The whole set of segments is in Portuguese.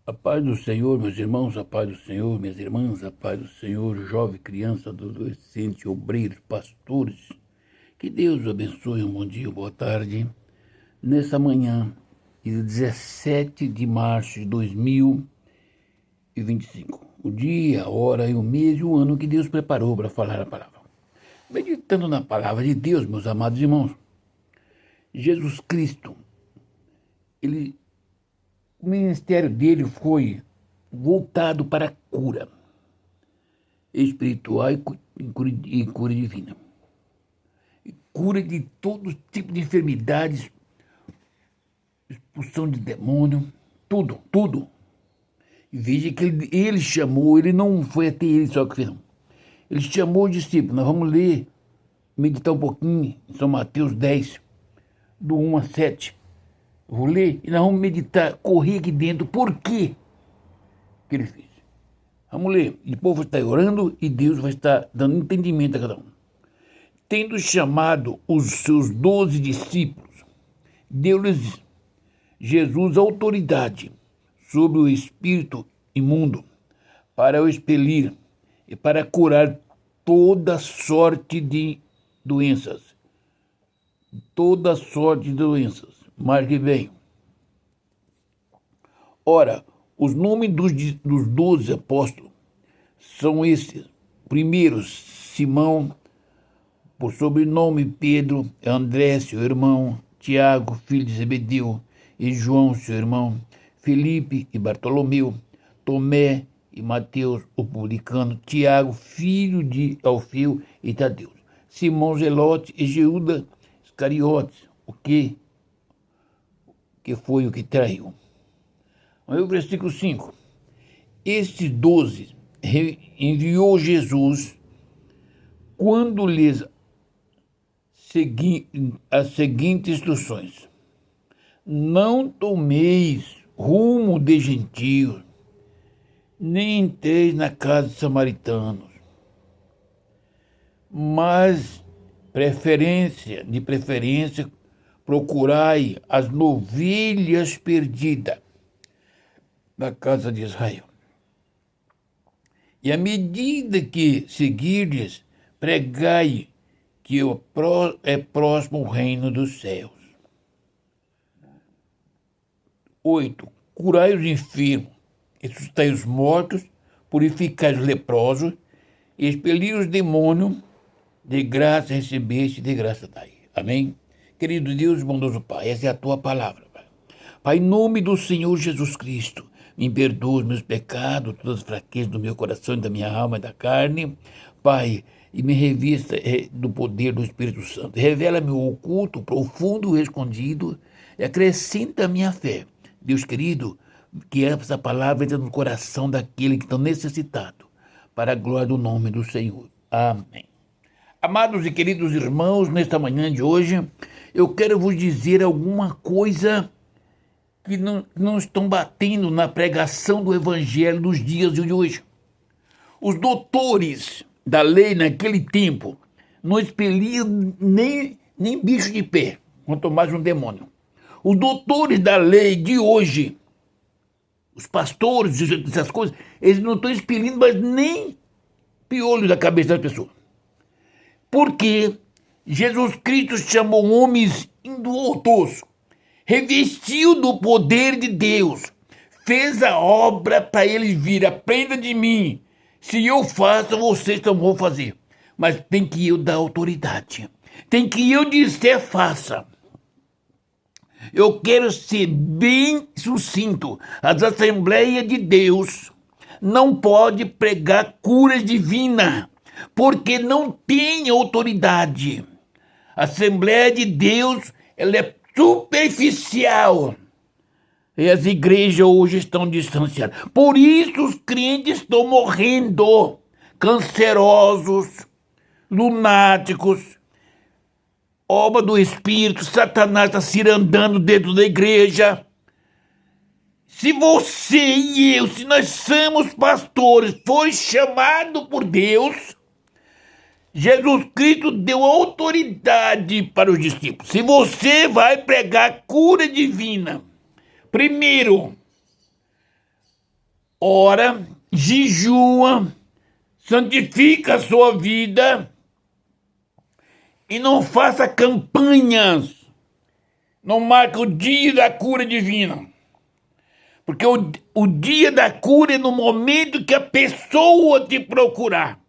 A paz do Senhor, meus irmãos, a paz do Senhor, minhas irmãs, a paz do Senhor, jovem, criança, adolescente, obreiros, pastores. Que Deus os abençoe, um bom dia, boa tarde. Nessa manhã, dia 17 de março de 2025. O dia, a hora e o mês e o ano que Deus preparou para falar a palavra. Meditando na palavra de Deus, meus amados irmãos, Jesus Cristo, o ministério dele foi voltado para a cura espiritual e cura divina. E cura de todo tipo de enfermidades, expulsão de demônio, tudo. E veja que ele chamou, ele não foi até ele só que fez, não. Ele chamou os discípulos. Nós vamos ler, meditar um pouquinho em São Mateus 10, do 1 a 7. Vou ler e nós vamos meditar, correr aqui dentro. Por quê que ele fez? Vamos ler. E depois vai estar orando e Deus vai estar dando entendimento a cada um. Tendo chamado os seus 12 discípulos, deu-lhes Jesus autoridade sobre o espírito imundo para o expelir e para curar toda sorte de doenças. Toda sorte de doenças. Marque bem. Ora, os nomes dos 12 apóstolos são estes. Primeiro, Simão, por sobrenome Pedro, André, seu irmão, Tiago, filho de Zebedeu, e João, seu irmão, Felipe e Bartolomeu, Tomé e Mateus, o publicano, Tiago, filho de Alfeu e Tadeu, Simão Zelote e Judas Iscariotes, que foi o que traiu. Aí o versículo 5. Estes 12 enviou Jesus quando lhes as seguintes instruções: não tomeis rumo de gentios, nem entreis na casa de samaritanos, mas de preferência, procurai as novilhas perdidas da casa de Israel. E à medida que seguirdes, pregai que é próximo o reino dos céus. 8. Curai os enfermos, ressuscitai os mortos, purificai os leprosos, expeli os demônios, de graça recebeste, de graça dai. Amém? Querido Deus, bondoso Pai, essa é a tua palavra, Pai. Pai, em nome do Senhor Jesus Cristo, me perdoa os meus pecados, todas as fraquezas do meu coração, da minha alma e da carne, Pai, e me revista do poder do Espírito Santo. Revela-me o oculto, profundo e escondido, e acrescenta a minha fé. Deus querido, que essa palavra entre no coração daquele que está necessitado, para a glória do nome do Senhor. Amém. Amados e queridos irmãos, nesta manhã de hoje, eu quero vos dizer alguma coisa que não estão batendo na pregação do Evangelho nos dias de hoje. Os doutores da lei naquele tempo não expeliam nem bicho de pé, quanto mais um demônio. Os doutores da lei de hoje, os pastores, essas coisas, eles não estão expelindo mais nem piolho da cabeça das pessoas. Porque Jesus Cristo chamou homens indoutos, revestiu do poder de Deus, fez a obra para eles vir. Aprenda de mim. Se eu faço, vocês não vão fazer. Mas tem que eu dar autoridade. Tem que eu dizer, faça. Eu quero ser bem sucinto. As Assembleias de Deus não podem pregar cura divina, porque não tem autoridade. A Assembleia de Deus, ela é superficial. E as igrejas hoje estão distanciadas. Por isso os crentes estão morrendo. Cancerosos, lunáticos, obra do Espírito, Satanás está cirandando dentro da igreja. Se você e eu, se nós somos pastores, foi chamado por Deus, Jesus Cristo deu autoridade para os discípulos. Se você vai pregar cura divina, primeiro, ora, jejua, santifica a sua vida e não faça campanhas. Não marca o dia da cura divina. Porque o dia da cura é no momento que a pessoa te procurar.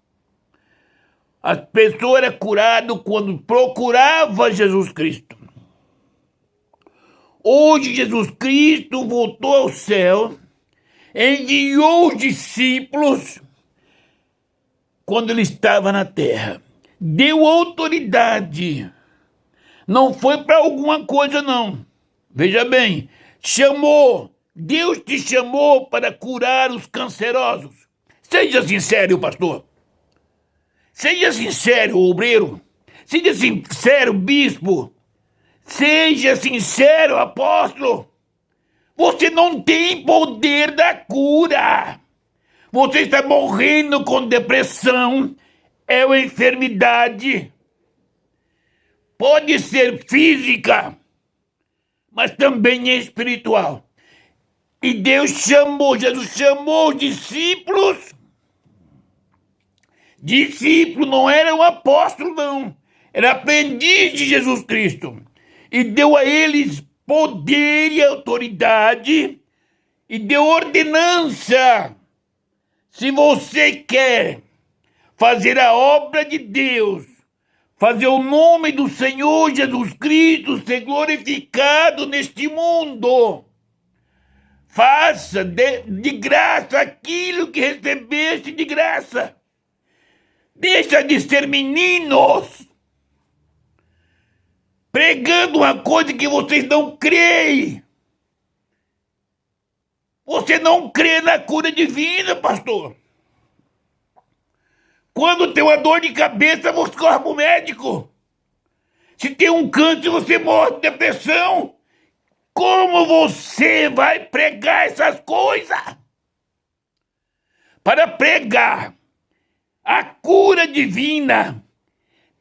A pessoa era curada quando procurava Jesus Cristo. Hoje Jesus Cristo voltou ao céu, enviou os discípulos quando ele estava na terra. Deu autoridade. Não foi para alguma coisa, não. Veja bem, chamou. Deus te chamou para curar os cancerosos. Seja sincero, pastor. Seja sincero, obreiro. Seja sincero, bispo. Seja sincero, apóstolo. Você não tem poder da cura. Você está morrendo com depressão. É uma enfermidade. Pode ser física, mas também é espiritual. E Deus chamou, Jesus chamou os discípulos. Discípulo não era um apóstolo, não. Era aprendiz de Jesus Cristo. E deu a eles poder e autoridade. E deu ordenança. Se você quer fazer a obra de Deus, fazer o nome do Senhor Jesus Cristo ser glorificado neste mundo, faça de graça aquilo que recebeste de graça. Deixa de ser meninos, pregando uma coisa que vocês não creem. Você não crê na cura divina, pastor. Quando tem uma dor de cabeça, você corre para o médico. Se tem um câncer, você morre de depressão. Como você vai pregar essas coisas? Para pregar a cura divina,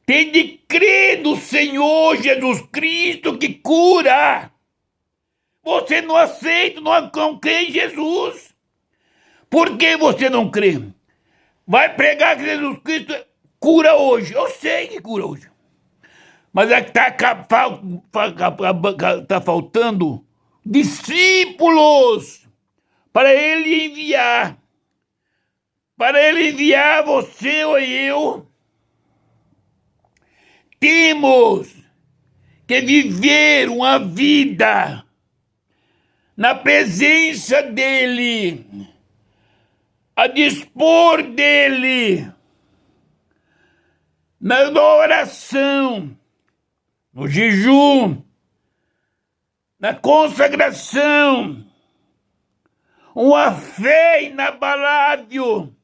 tem de crer no Senhor Jesus Cristo que cura. Você não aceita, não crê em Jesus. Por que você não crê? Vai pregar que Jesus Cristo cura hoje. Eu sei que cura hoje. Mas é que tá faltando discípulos para ele enviar. Para ele enviar você ou eu, temos que viver uma vida na presença dele, a dispor dele, na oração, no jejum, na consagração, uma fé inabalável.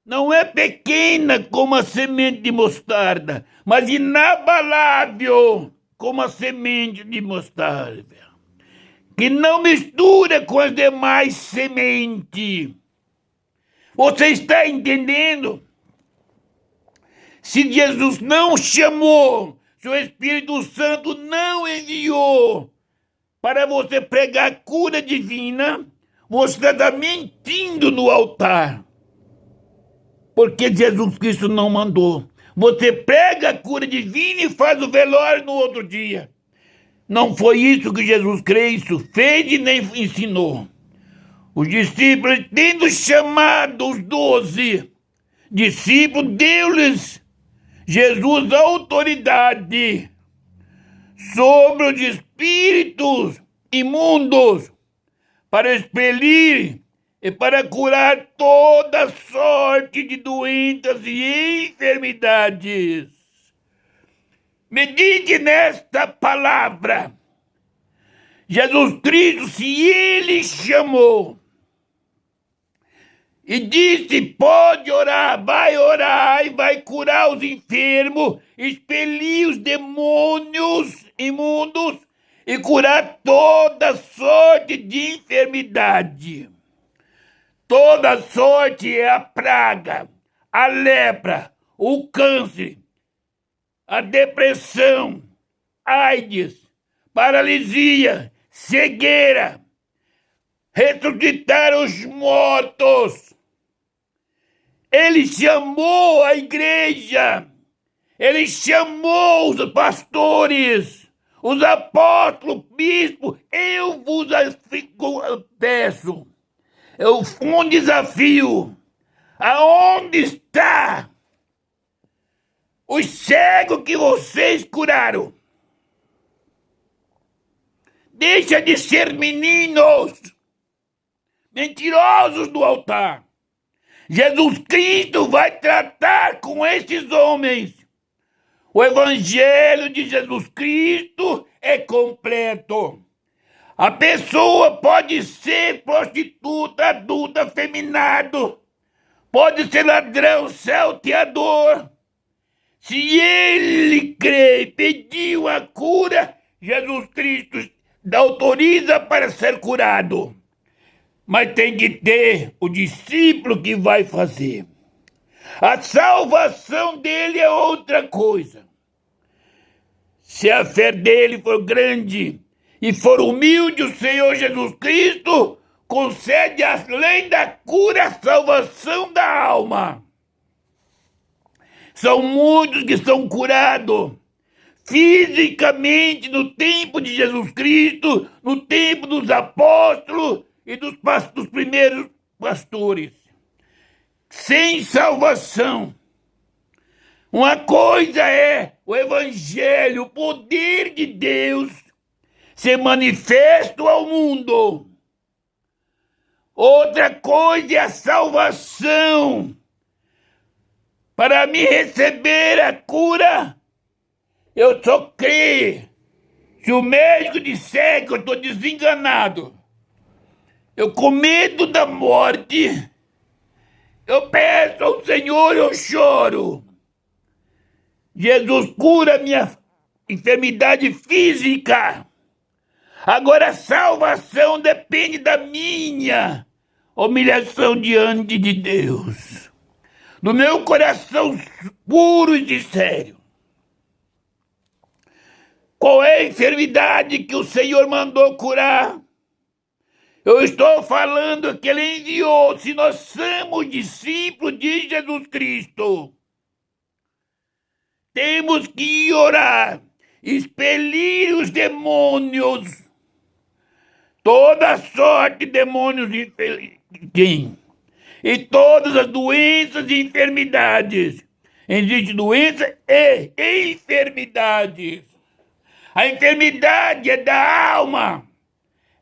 Não é pequena como a semente de mostarda, mas inabalável como a semente de mostarda, que não mistura com as demais sementes. Você está entendendo? Se Jesus não chamou, se o Espírito Santo não enviou para você pregar a cura divina, você está mentindo no altar. Porque Jesus Cristo não mandou. Você prega a cura divina e faz o velório no outro dia. Não foi isso que Jesus Cristo fez e nem ensinou. Os discípulos, tendo chamado os 12 discípulos, deu-lhes Jesus autoridade sobre os espíritos imundos para expelir e para curar toda sorte de doenças e enfermidades. Medite nesta palavra. Jesus Cristo, se ele chamou e disse, pode orar e vai curar os enfermos, expelir os demônios imundos e curar toda sorte de enfermidade. Toda sorte é a praga, a lepra, o câncer, a depressão, AIDS, paralisia, cegueira, ressuscitar os mortos. Ele chamou a igreja, ele chamou os pastores, os apóstolos, bispos. Eu vos peço, um desafio. Aonde está os cegos que vocês curaram? Deixa de ser meninos mentirosos do altar. Jesus Cristo vai tratar com esses homens. O evangelho de Jesus Cristo é completo. A pessoa pode ser prostituta, adulta, afeminado, pode ser ladrão, salteador. Se ele crê e pediu a cura, Jesus Cristo autoriza para ser curado. Mas tem que ter o discípulo que vai fazer. A salvação dele é outra coisa. Se a fé dele for grande e for humilde, o Senhor Jesus Cristo concede, além da cura, a salvação da alma. São muitos que são curados fisicamente no tempo de Jesus Cristo, no tempo dos apóstolos e dos primeiros pastores. Sem salvação. Uma coisa é o evangelho, o poder de Deus ser manifesto ao mundo. Outra coisa é a salvação. Para me receber a cura, eu só creio. Se o médico disser que eu estou desenganado, eu com medo da morte, eu peço ao Senhor, eu choro. Jesus cura minha enfermidade física. Agora a salvação depende da minha humilhação diante de Deus. Do meu coração puro e sincero. Qual é a enfermidade que o Senhor mandou curar? Eu estou falando que Ele enviou. Se nós somos discípulos de Jesus Cristo, temos que orar, expelir os demônios, toda sorte de demônios tem, e todas as doenças e enfermidades. Existe doença e enfermidades. A enfermidade é da alma,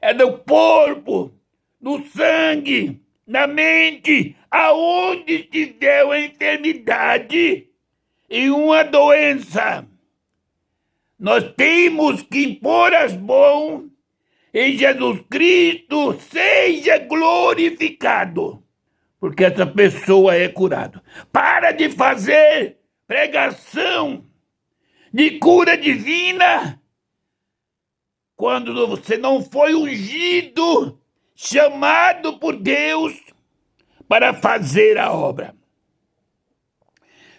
é do corpo, do sangue, da mente. Aonde estiver a enfermidade e uma doença, nós temos que impor as mãos e Jesus Cristo seja glorificado, porque essa pessoa é curada. Para de fazer pregação de cura divina quando você não foi ungido, chamado por Deus para fazer a obra.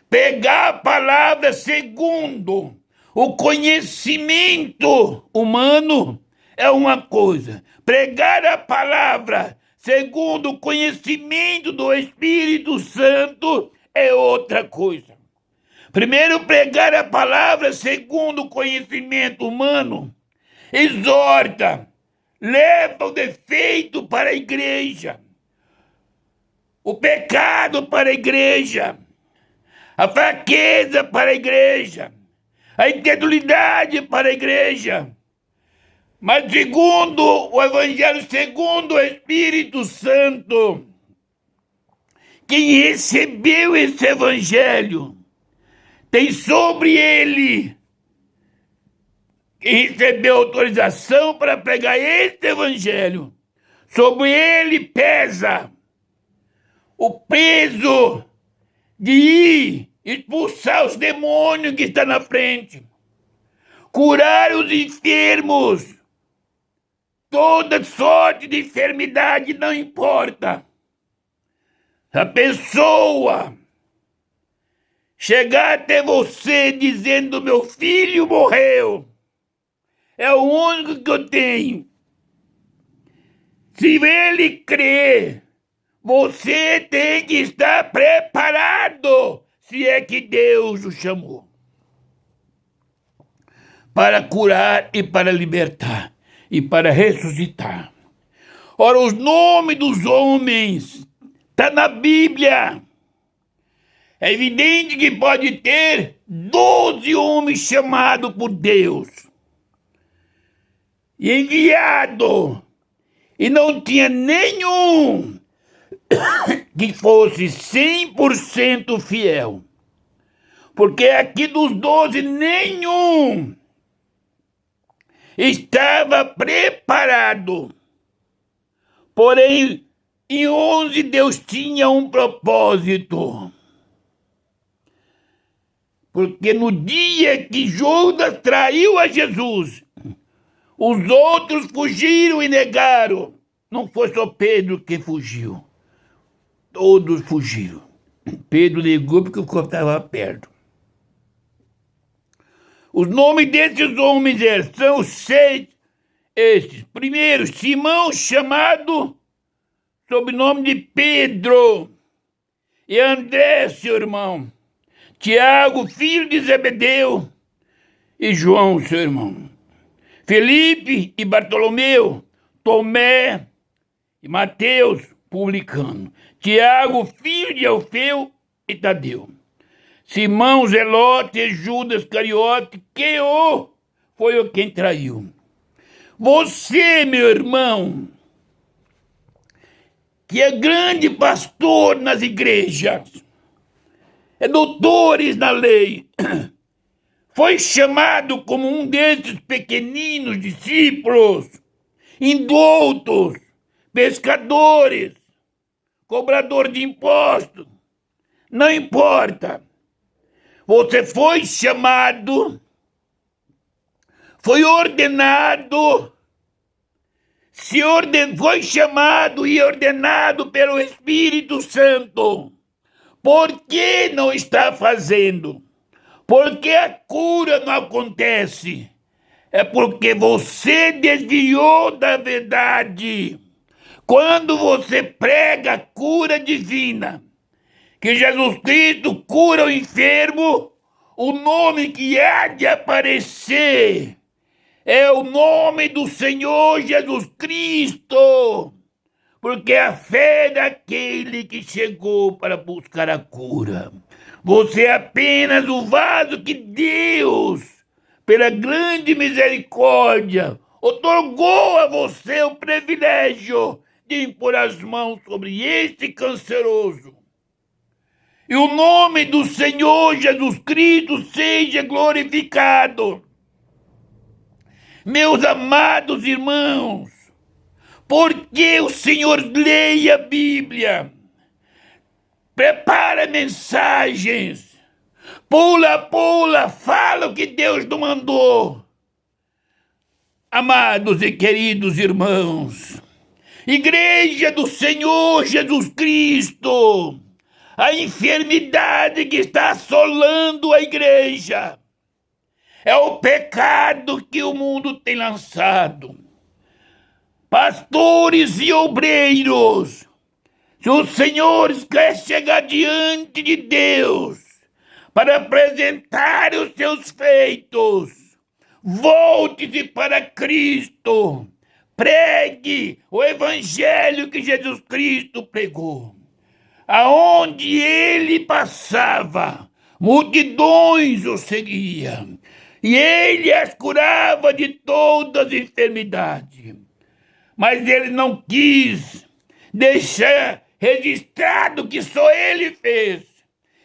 Pegar a palavra segundo o conhecimento humano é uma coisa. Pregar a palavra segundo o conhecimento do Espírito Santo é outra coisa. Primeiro, pregar a palavra segundo o conhecimento humano exorta, leva o defeito para a igreja, o pecado para a igreja, a fraqueza para a igreja, a incredulidade para a igreja. Mas segundo o Evangelho, segundo o Espírito Santo, quem recebeu esse Evangelho tem sobre ele, quem recebeu autorização para pregar esse Evangelho, sobre ele pesa o peso de ir expulsar os demônios que estão na frente, curar os enfermos. Toda sorte de enfermidade não importa. A pessoa chegar até você dizendo: meu filho morreu, é o único que eu tenho. Se ele crê, você tem que estar preparado, se é que Deus o chamou, para curar e para libertar e para ressuscitar. Ora, os nomes dos homens estão na Bíblia. É evidente que pode ter 12 homens chamados por Deus e enviado, e não tinha nenhum que fosse 100% fiel. Porque aqui dos 12, nenhum estava preparado. Porém, em 11 Deus tinha um propósito. Porque no dia que Judas traiu a Jesus, os outros fugiram e negaram. Não foi só Pedro que fugiu. Todos fugiram. Pedro negou porque o corpo estava perto. Os nomes desses homens são 6 estes. Primeiro, Simão, chamado sobrenome de Pedro, e André, seu irmão. Tiago, filho de Zebedeu, e João, seu irmão. Felipe e Bartolomeu, Tomé e Mateus, publicano. Tiago, filho de Alfeu e Tadeu. Simão, Zelote, Judas, Cariote, foi o quem traiu. Você, meu irmão, que é grande pastor nas igrejas, é doutores na lei, foi chamado como um desses pequeninos discípulos, indoutos, pescadores, cobrador de impostos. Não importa. Você foi chamado, foi ordenado, foi chamado e ordenado pelo Espírito Santo. Por que não está fazendo? Porque a cura não acontece. É porque você desviou da verdade. Quando você prega a cura divina, que Jesus Cristo cura o enfermo, o nome que há de aparecer é o nome do Senhor Jesus Cristo. Porque a fé daquele que chegou para buscar a cura. Você é apenas o vaso que Deus, pela grande misericórdia, otorgou a você o privilégio de impor as mãos sobre este canceroso. E o nome do Senhor Jesus Cristo seja glorificado. Meus amados irmãos, porque o Senhor leia a Bíblia, prepara mensagens, pula, fala o que Deus não mandou. Amados e queridos irmãos, Igreja do Senhor Jesus Cristo, a enfermidade que está assolando a igreja é o pecado que o mundo tem lançado. Pastores e obreiros, se os senhores querem chegar diante de Deus para apresentar os seus feitos, volte-se para Cristo, pregue o evangelho que Jesus Cristo pregou. Aonde ele passava, multidões o seguiam, e ele as curava de todas as enfermidades. Mas ele não quis deixar registrado que só ele fez.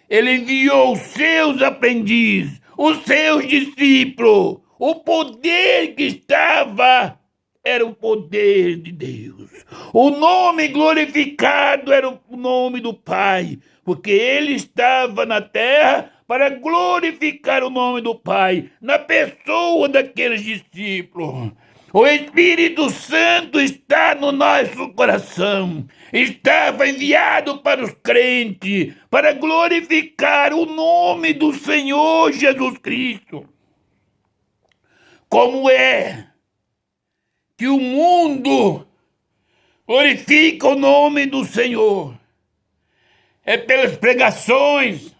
Ele enviou os seus aprendizes, os seus discípulos. O poder que estava era o poder de Deus. O nome glorificado era o nome do Pai, porque ele estava na terra para glorificar o nome do Pai, na pessoa daqueles discípulos. O Espírito Santo está no nosso coração, estava enviado para os crentes, para glorificar o nome do Senhor Jesus Cristo. Como é que o mundo glorifica o nome do Senhor. É pelas pregações,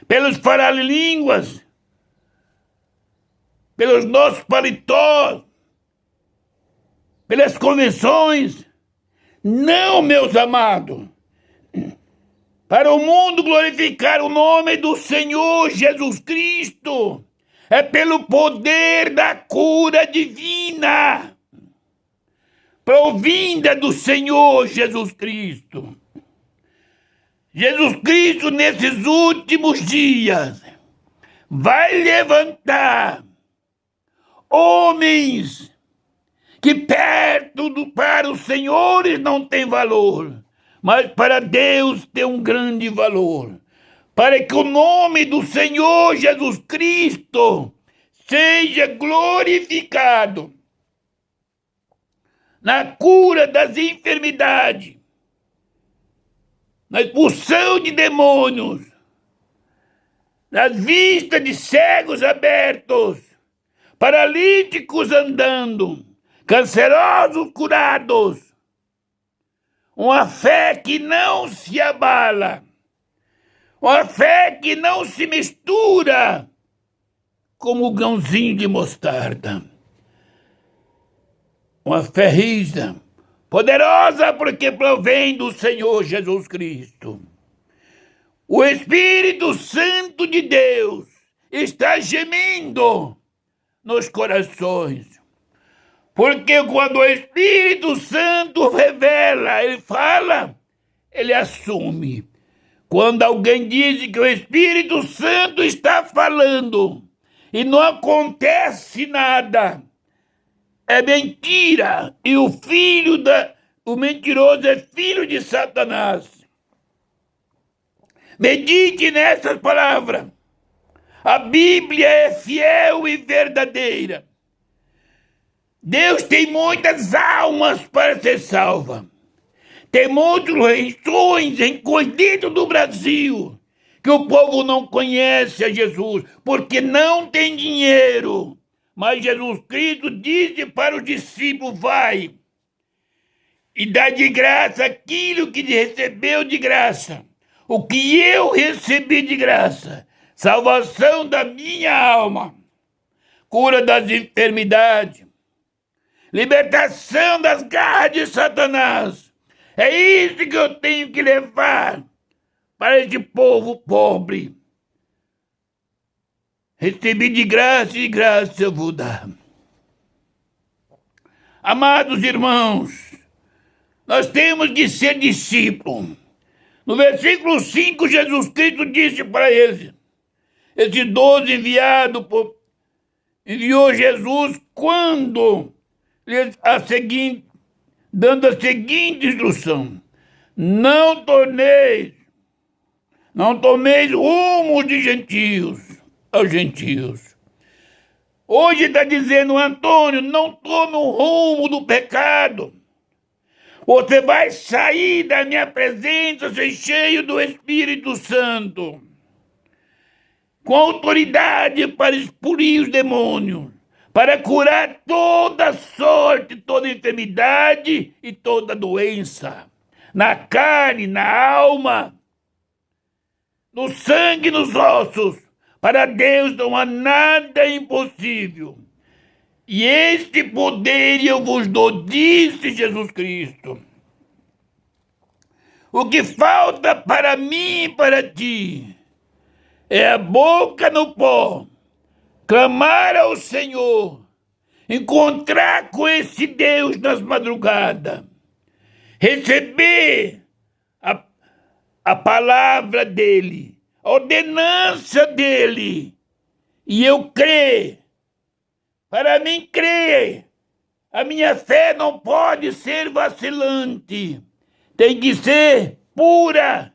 pelos falar-línguas, pelos nossos paletós, pelas convenções. Não, meus amados, para o mundo glorificar o nome do Senhor Jesus Cristo, é pelo poder da cura divina, provinda do Senhor Jesus Cristo. Jesus Cristo, nesses últimos dias, vai levantar homens que para os senhores não tem valor, mas para Deus tem um grande valor, para que o nome do Senhor Jesus Cristo seja glorificado na cura das enfermidades, na expulsão de demônios, nas vistas de cegos abertos, paralíticos andando, cancerosos curados. Uma fé que não se abala, uma fé que não se mistura como o grãozinho de mostarda. Uma fé rígida, poderosa, porque provém do Senhor Jesus Cristo. O Espírito Santo de Deus está gemendo nos corações. Porque quando o Espírito Santo revela, ele fala, ele assume. Quando alguém diz que o Espírito Santo está falando e não acontece nada, é mentira. E o mentiroso é filho de Satanás. Medite nessas palavras. A Bíblia é fiel e verdadeira. Deus tem muitas almas para ser salva. Tem muitas regiões encolhidas do Brasil que o povo não conhece a Jesus, porque não tem dinheiro. Mas Jesus Cristo disse para os discípulos, vai e dá de graça aquilo que recebeu de graça. O que eu recebi de graça, salvação da minha alma, cura das enfermidades, libertação das garras de Satanás. É isso que eu tenho que levar para este povo pobre. Recebi de graça e graça eu vou dar. Amados irmãos, nós temos que ser discípulos. No versículo 5, Jesus Cristo disse para eles, esses 12 enviou Jesus quando dando a seguinte instrução: não tomeis rumo de gentios aos gentios. Hoje está dizendo Antônio, não tome o rumo do pecado. Você vai sair da minha presença, ser cheio do Espírito Santo, com autoridade para expelir os demônios, para curar toda sorte, toda enfermidade e toda doença, na carne, na alma, no sangue, nos ossos. Para Deus não há nada impossível. E este poder eu vos dou, disse Jesus Cristo. O que falta para mim e para ti é a boca no pó, clamar ao Senhor, encontrar com esse Deus nas madrugadas, receber a palavra dele, a ordenança dele, e eu creio. Para mim crer, a minha fé não pode ser vacilante, tem que ser pura,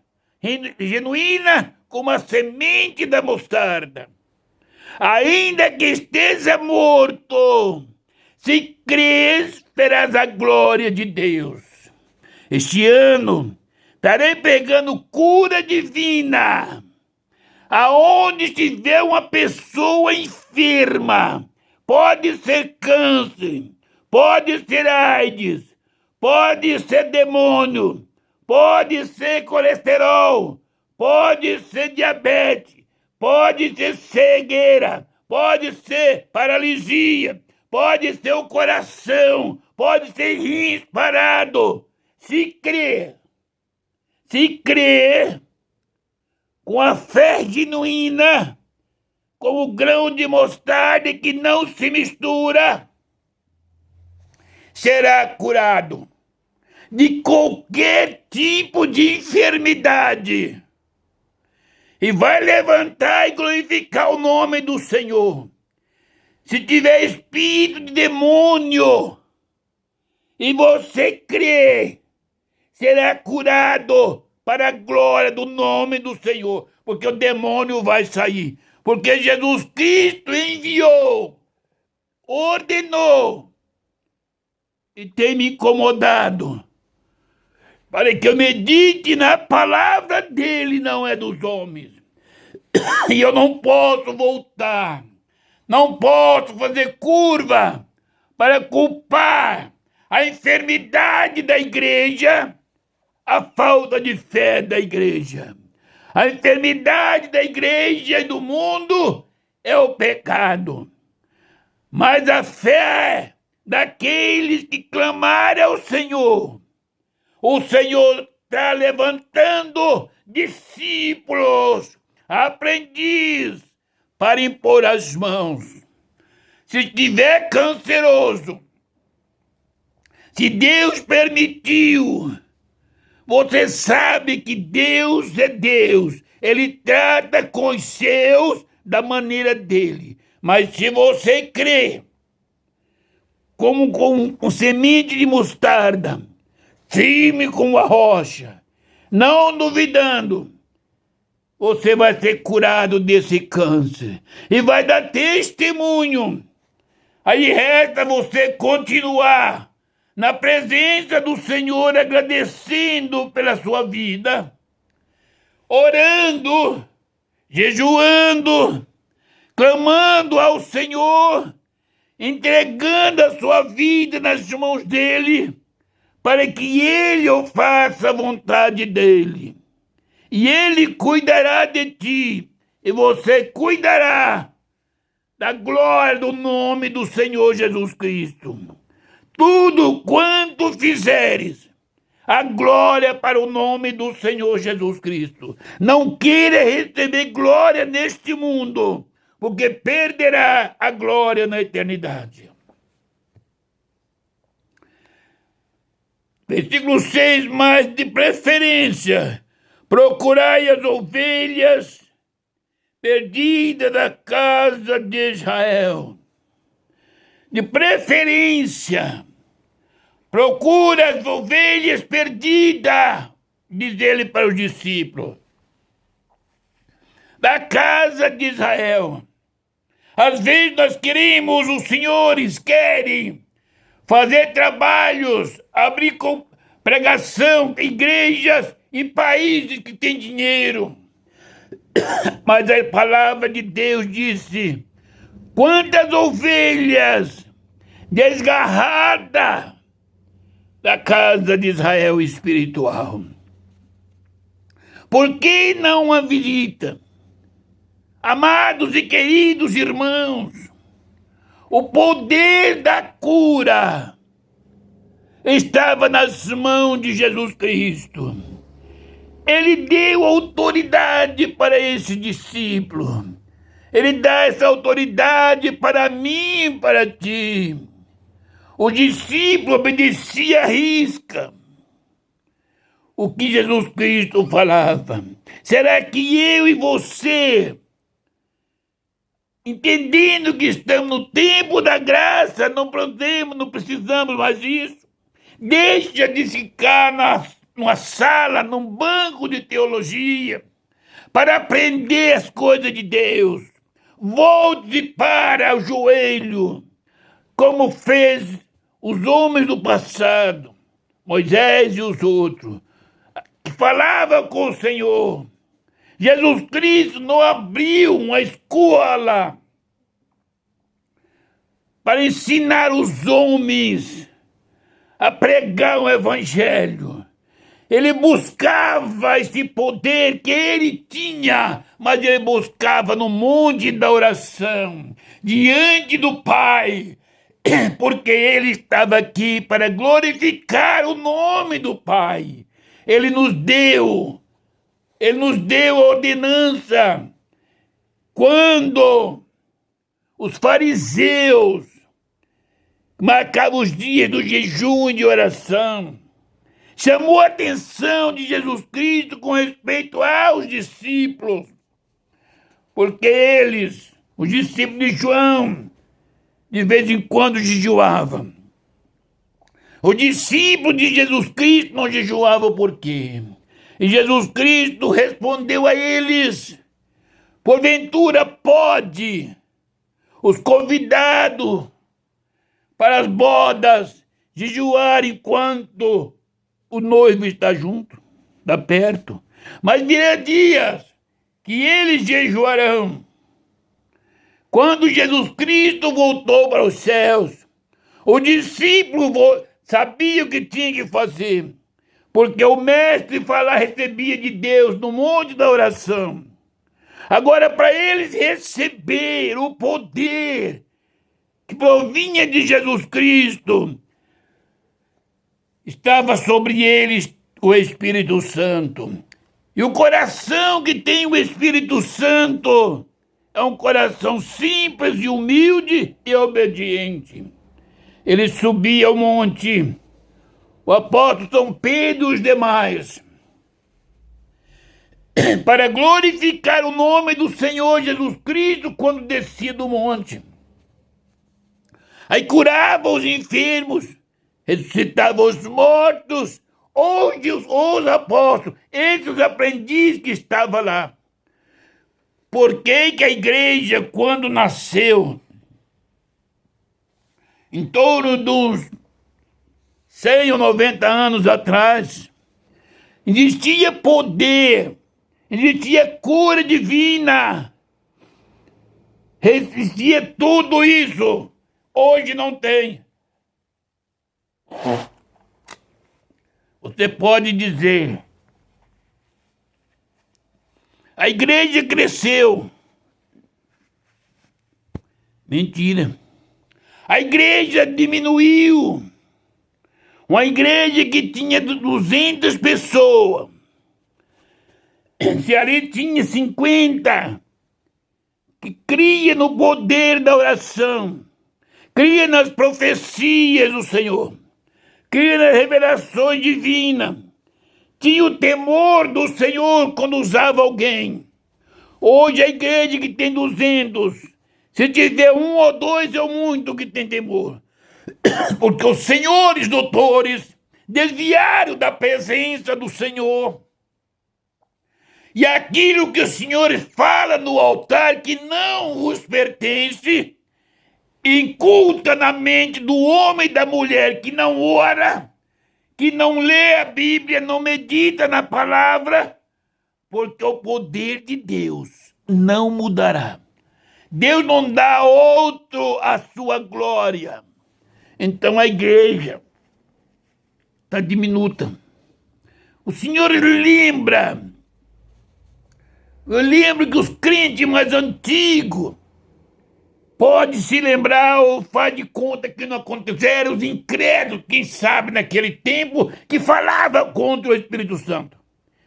genuína, como a semente da mostarda. Ainda que esteja morto, se crês, verás a glória de Deus. Este ano, estarei pregando cura divina. Aonde estiver uma pessoa enferma, pode ser câncer, pode ser AIDS, pode ser demônio, pode ser colesterol, pode ser diabetes, pode ser cegueira, pode ser paralisia, pode ser o coração, pode ser rins parado. Se crer com a fé genuína, com o grão de mostarda que não se mistura, será curado de qualquer tipo de enfermidade e vai levantar e glorificar o nome do Senhor. Se tiver espírito de demônio e você crer, será curado para a glória do nome do Senhor, porque o demônio vai sair, porque Jesus Cristo enviou, ordenou e tem me incomodado para que eu medite na palavra dele, não é dos homens. E eu não posso voltar, não posso fazer curva para culpar a enfermidade da igreja, a falta de fé da igreja. A enfermidade da igreja e do mundo é o pecado. Mas a fé daqueles que clamarem ao Senhor, o Senhor está levantando discípulos, aprendiz, para impor as mãos. Se estiver canceroso, se Deus permitiu, você sabe que Deus é Deus. Ele trata com os seus da maneira dele. Mas se você crê, como com semente de mostarda, firme como a rocha, não duvidando, você vai ser curado desse câncer e vai dar testemunho. Aí resta você continuar na presença do Senhor, agradecendo pela sua vida, orando, jejuando, clamando ao Senhor, entregando a sua vida nas mãos dele, para que ele faça a vontade dele. E ele cuidará de ti, e você cuidará da glória do nome do Senhor Jesus Cristo. Tudo quanto fizeres, a glória para o nome do Senhor Jesus Cristo. Não queira receber glória neste mundo, porque perderá a glória na eternidade. Versículo 6, mas de preferência, procurai as ovelhas perdidas da casa de Israel. De preferência, procura as ovelhas perdidas, diz ele para os discípulos, da casa de Israel. Às vezes nós queremos, os senhores querem fazer trabalhos, abrir pregação, igrejas em países que têm dinheiro. Mas a palavra de Deus disse, quantas ovelhas desgarradas da casa de Israel espiritual. Por que não a visita? Amados e queridos irmãos, o poder da cura estava nas mãos de Jesus Cristo. Ele deu autoridade para esse discípulo. Ele dá essa autoridade para mim e para ti. O discípulo obedecia à risca o que Jesus Cristo falava. Será que eu e você, entendendo que estamos no tempo da graça, não precisamos mais disso? Deixa de ficar numa sala, num banco de teologia, para aprender as coisas de Deus. Volte para o joelho, como fez os homens do passado, Moisés e os outros, que falavam com o Senhor. Jesus Cristo não abriu uma escola para ensinar os homens a pregar o evangelho. Ele buscava esse poder que ele tinha, mas ele buscava no monte da oração, diante do Pai, porque ele estava aqui para glorificar o nome do Pai. Ele nos deu a ordenança. Quando os fariseus marcavam os dias do jejum e de oração, chamou a atenção de Jesus Cristo com respeito aos discípulos, porque eles, os discípulos de João, de vez em quando jejuavam. Os discípulos de Jesus Cristo não jejuavam por quê? E Jesus Cristo respondeu a eles: porventura pode os convidados para as bodas jejuar enquanto o noivo está junto, está perto? Mas virá dias que eles jejuarão. Quando Jesus Cristo voltou para os céus, o discípulo sabia o que tinha que fazer, porque o mestre recebia de Deus no monte da oração. Agora, para eles receber o poder que provinha de Jesus Cristo, estava sobre eles o Espírito Santo. E o coração que tem o Espírito Santo é um coração simples e humilde e obediente. Ele subia ao monte, o apóstolo São Pedro e os demais, para glorificar o nome do Senhor Jesus Cristo quando descia do monte. Aí curava os enfermos, ressuscitava os mortos. Hoje os apóstolos, esses aprendizes que estavam lá. Por que a igreja, quando nasceu, em torno dos 100 ou 90 anos atrás, existia poder, existia cura divina, existia tudo isso. Hoje não tem. Você pode dizer, a igreja cresceu. Mentira. A igreja diminuiu. Uma igreja que tinha 200 pessoas, se ali tinha 50, que cria no poder da oração, cria nas profecias do Senhor, cria nas revelações divinas, tinha o temor do Senhor quando usava alguém. Hoje a igreja que tem 200, se tiver 1 ou 2 é o muito que tem temor. Porque os senhores doutores desviaram da presença do Senhor. E aquilo que os senhores falam no altar que não vos pertence, inculta na mente do homem e da mulher que não ora, que não lê a Bíblia, não medita na palavra, porque o poder de Deus não mudará. Deus não dá outro a sua glória. Então a igreja está diminuta. O Senhor lembra, eu lembro que os crentes mais antigos podem se lembrar ou faz de conta que não aconteceu. Eram os incrédulos, quem sabe, naquele tempo, que falavam contra o Espírito Santo.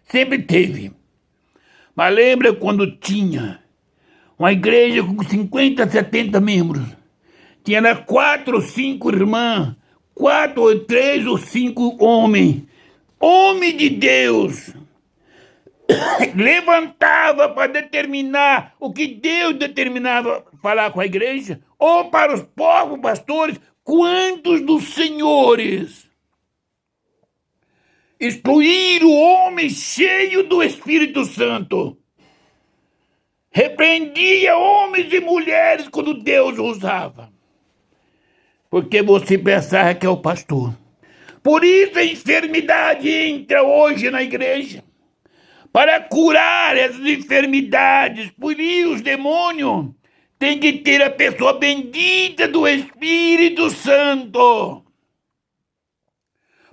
Sempre teve. Mas lembra quando tinha uma igreja com 50, 70 membros. Tinha lá 4 ou 5 irmãs, 4 ou 3 ou 5 homens. Homem de Deus. Levantava para determinar o que Deus determinava falar com a igreja, ou para os povos pastores. Quantos dos senhores excluíram o homem cheio do Espírito Santo? Repreendia homens e mulheres quando Deus usava, porque você pensava que é o pastor. Por isso a enfermidade entra hoje na igreja, para curar essas enfermidades. Por isso os demônios têm que ter a pessoa bendita do Espírito Santo.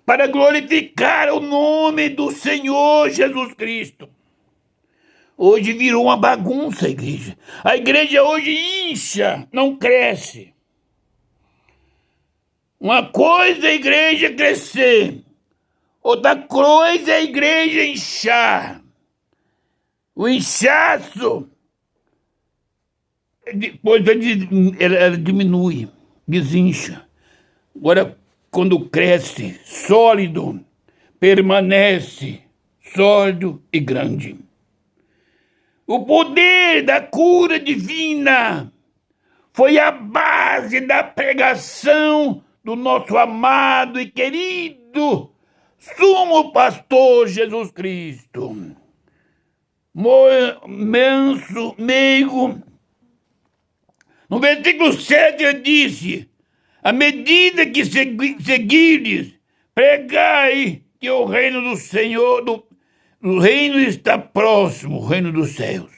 para glorificar o nome do Senhor Jesus Cristo. Hoje virou uma bagunça a igreja. A igreja hoje incha, não cresce. Uma coisa é a igreja crescer, outra coisa é a igreja inchar. O inchaço, depois ela diminui, desincha. Agora, quando cresce, sólido, permanece sólido e grande. O poder da cura divina foi a base da pregação do nosso amado e querido sumo pastor Jesus Cristo. Manso, meigo. No versículo 7 ele disse: à medida que seguires, pregai que o reino do Senhor, o reino está próximo, o reino dos céus.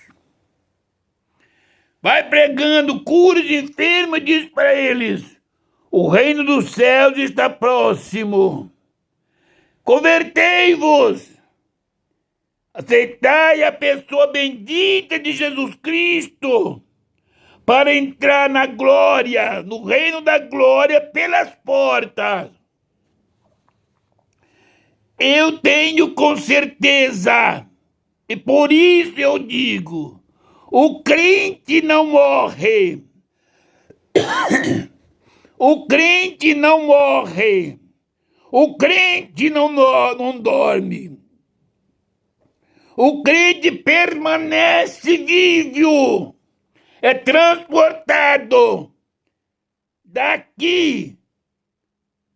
Vai pregando, cura de enfermos, diz para eles: o reino dos céus está próximo. Convertei-vos, aceitai a pessoa bendita de Jesus Cristo, para entrar na glória, no reino da glória, pelas portas. Eu tenho com certeza, e por isso eu digo, o crente não morre. O crente não morre. O crente não dorme. O crente permanece vivo. É transportado daqui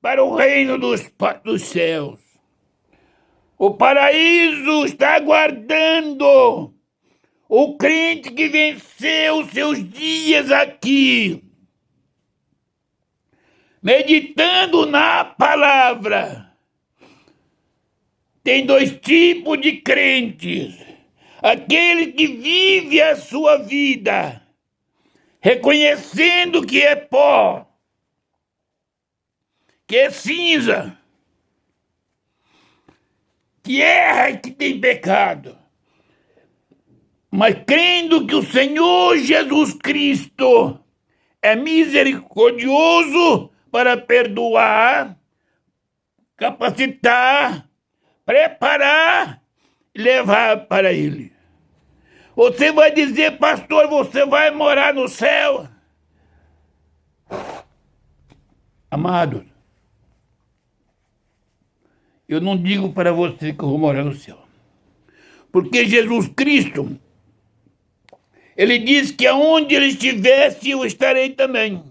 para o reino dos céus. O paraíso está aguardando o crente que venceu os seus dias aqui, meditando na palavra. Tem dois tipos de crentes: aquele que vive a sua vida reconhecendo que é pó, que é cinza, que erra e que tem pecado, mas crendo que o Senhor Jesus Cristo é misericordioso para perdoar, capacitar, preparar e levar para Ele. Você vai dizer: pastor, você vai morar no céu? Amados, eu não digo para você que eu vou morar no céu. Porque Jesus Cristo, Ele diz que aonde Ele estivesse, eu estarei também.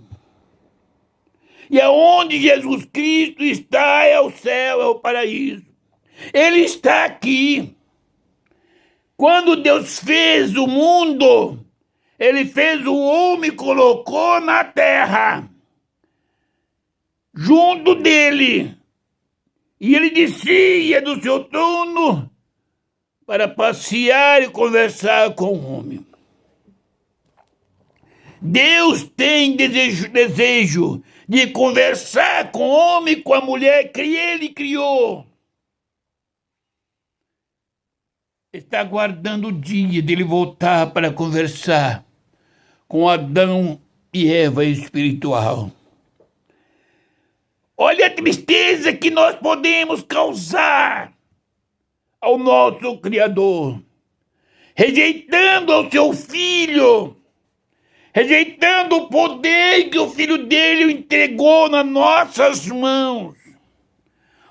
E aonde Jesus Cristo está é o céu, é o paraíso. Ele está aqui. Quando Deus fez o mundo, Ele fez o homem e colocou na terra, junto dele. E Ele descia do seu trono para passear e conversar com o homem. Deus tem desejo de conversar com o homem e com a mulher que Ele criou. Está aguardando o dia dele voltar para conversar com Adão e Eva espiritual. Olha a tristeza que nós podemos causar ao nosso Criador, rejeitando ao seu Filho, rejeitando o poder que o Filho dele entregou nas nossas mãos.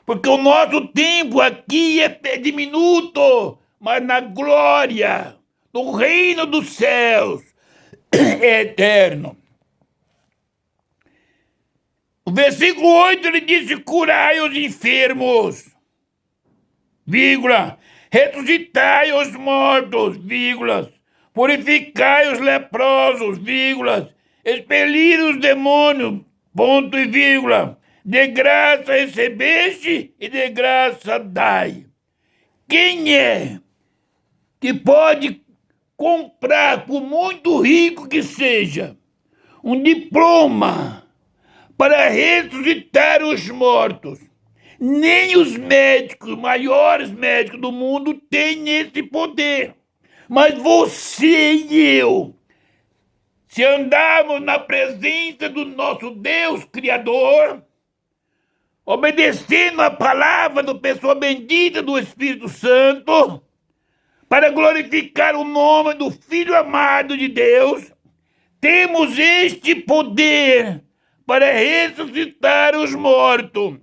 Porque o nosso tempo aqui é diminuto, mas na glória, no reino dos céus, é eterno. O versículo 8 ele disse: curai os enfermos, vírgula, ressuscitai os mortos, vírgula, purificai os leprosos, vírgula, expelir os demônios, ponto e vírgula, de graça recebeste e de graça dai. Quem é que pode comprar, por muito rico que seja, um diploma para ressuscitar os mortos, Nem os médicos, os maiores médicos do mundo têm esse poder. Mas você e eu, se andarmos na presença do nosso Deus Criador, obedecendo a palavra da pessoa bendita do Espírito Santo, para glorificar o nome do Filho amado de Deus, temos este poder para ressuscitar os mortos.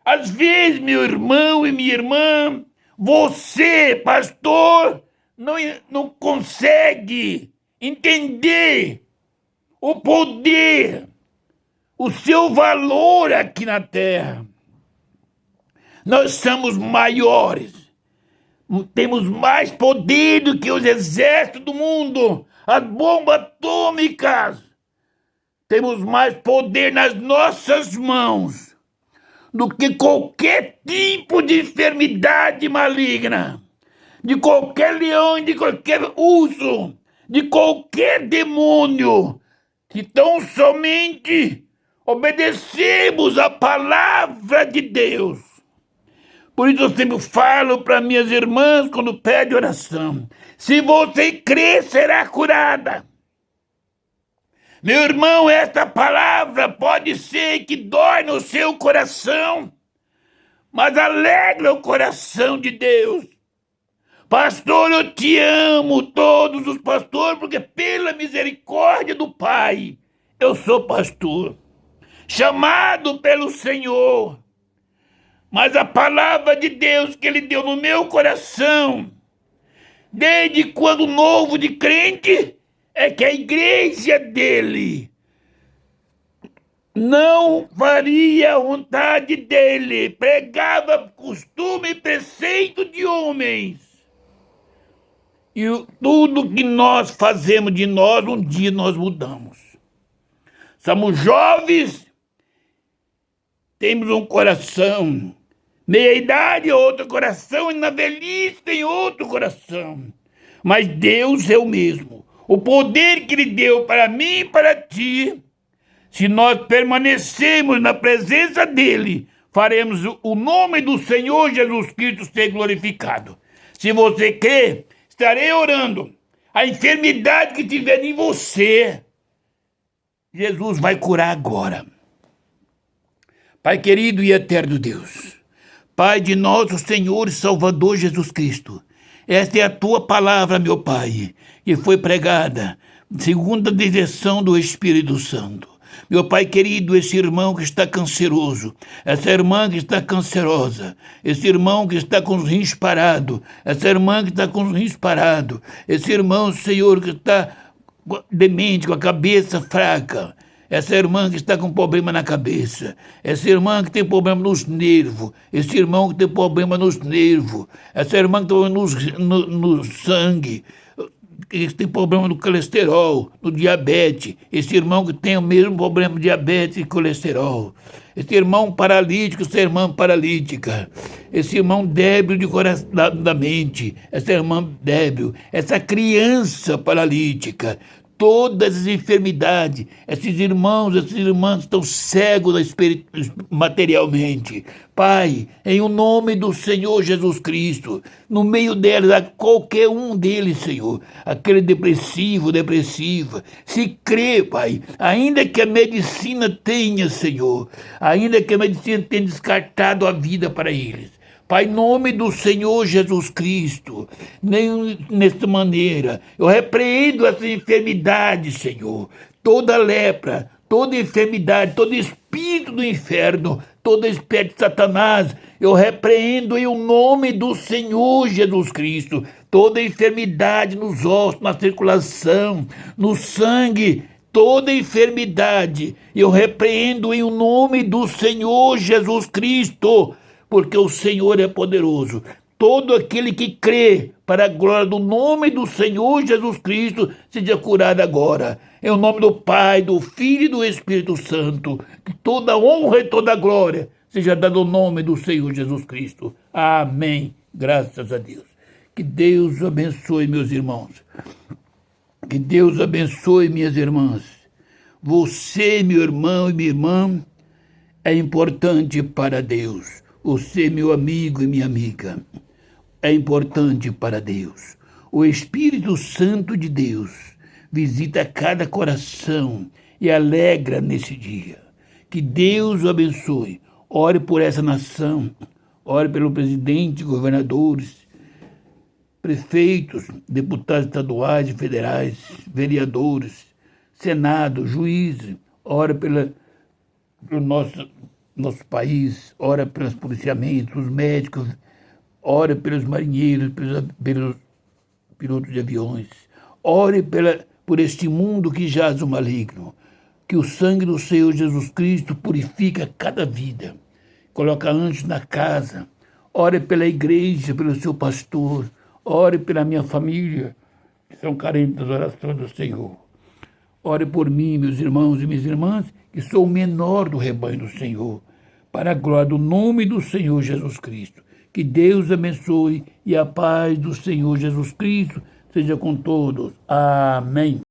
Às vezes, meu irmão e minha irmã, você, pastor, não consegue entender o poder, o seu valor aqui na terra. Nós somos maiores, temos mais poder do que os exércitos do mundo, as bombas atômicas. Temos mais poder nas nossas mãos do que qualquer tipo de enfermidade maligna, de qualquer leão, de qualquer urso, de qualquer demônio, que tão somente obedecemos a palavra de Deus. Por isso eu sempre falo para minhas irmãs quando pede oração: se você crer, será curada. Meu irmão, esta palavra pode ser que dói no seu coração, mas alegra o coração de Deus. Pastor, eu te amo, todos os pastores, porque pela misericórdia do Pai, eu sou pastor, chamado pelo Senhor. Mas a palavra de Deus que Ele deu no meu coração, desde quando novo de crente, é que a igreja dele não faria a vontade dele, pregava costume e preceito de homens. E tudo que nós fazemos de nós, um dia nós mudamos. Somos jovens, temos um coração, meia-idade é outro coração, e na velhice tem outro coração. Mas Deus é o mesmo. O poder que Ele deu para mim e para ti, se nós permanecermos na presença dEle, faremos o nome do Senhor Jesus Cristo ser glorificado. Se você crê, estarei orando. A enfermidade que tiver em você, Jesus vai curar agora. Pai querido e eterno Deus, Pai de nosso Senhor e Salvador Jesus Cristo, esta é a Tua palavra, meu Pai, que foi pregada segundo a direção do Espírito Santo. Meu Pai querido, esse irmão que está canceroso, essa irmã que está cancerosa, esse irmão que está com os rins parados, essa irmã que está com os rins parados, esse irmão, Senhor, que está demente, com a cabeça fraca, essa irmã que está com problema na cabeça, essa irmã que tem problema nos nervos, esse irmão que tem problema nos nervos, essa irmã que tem problema no sangue, que tem problema no colesterol, no diabetes, esse irmão que tem o mesmo problema de diabetes e colesterol, esse irmão paralítico, essa irmã paralítica, esse irmão débil de coração, da mente, essa irmã débil, essa criança paralítica, todas as enfermidades, esses irmãos, essas irmãs estão cegos materialmente. Pai, em o nome do Senhor Jesus Cristo, no meio deles, há qualquer um deles, Senhor, aquele depressiva, se crê, Pai, ainda que a medicina tenha, Senhor, ainda que a medicina tenha descartado a vida para eles, Pai, em nome do Senhor Jesus Cristo, nem nesta maneira, eu repreendo essa enfermidade, Senhor, toda lepra, toda enfermidade, todo espírito do inferno, todo espírito de Satanás, eu repreendo em o nome do Senhor Jesus Cristo, toda enfermidade nos ossos, na circulação, no sangue, toda enfermidade, eu repreendo em o nome do Senhor Jesus Cristo, porque o Senhor é poderoso. Todo aquele que crê para a glória do nome do Senhor Jesus Cristo seja curado agora. Em nome do Pai, do Filho e do Espírito Santo, que toda honra e toda glória seja dada ao nome do Senhor Jesus Cristo. Amém. Graças a Deus. Que Deus abençoe, meus irmãos. Que Deus abençoe, minhas irmãs. Você, meu irmão e minha irmã, é importante para Deus. Você, meu amigo e minha amiga, é importante para Deus. O Espírito Santo de Deus visita cada coração e alegra nesse dia. Que Deus o abençoe. Ore por essa nação, ore pelo presidente, governadores, prefeitos, deputados estaduais e federais, vereadores, Senado, juízes, ore pelo nosso país, ora pelos policiamentos, os médicos, ore pelos marinheiros, pelos pilotos de aviões, ore por este mundo que jaz o maligno, que o sangue do Senhor Jesus Cristo purifica cada vida, coloca anjos na casa, ore pela igreja, pelo seu pastor, ore pela minha família, que são carentes das orações do Senhor. Ore por mim, meus irmãos e minhas irmãs, que sou o menor do rebanho do Senhor, para a glória do nome do Senhor Jesus Cristo. Que Deus abençoe e a paz do Senhor Jesus Cristo seja com todos. Amém.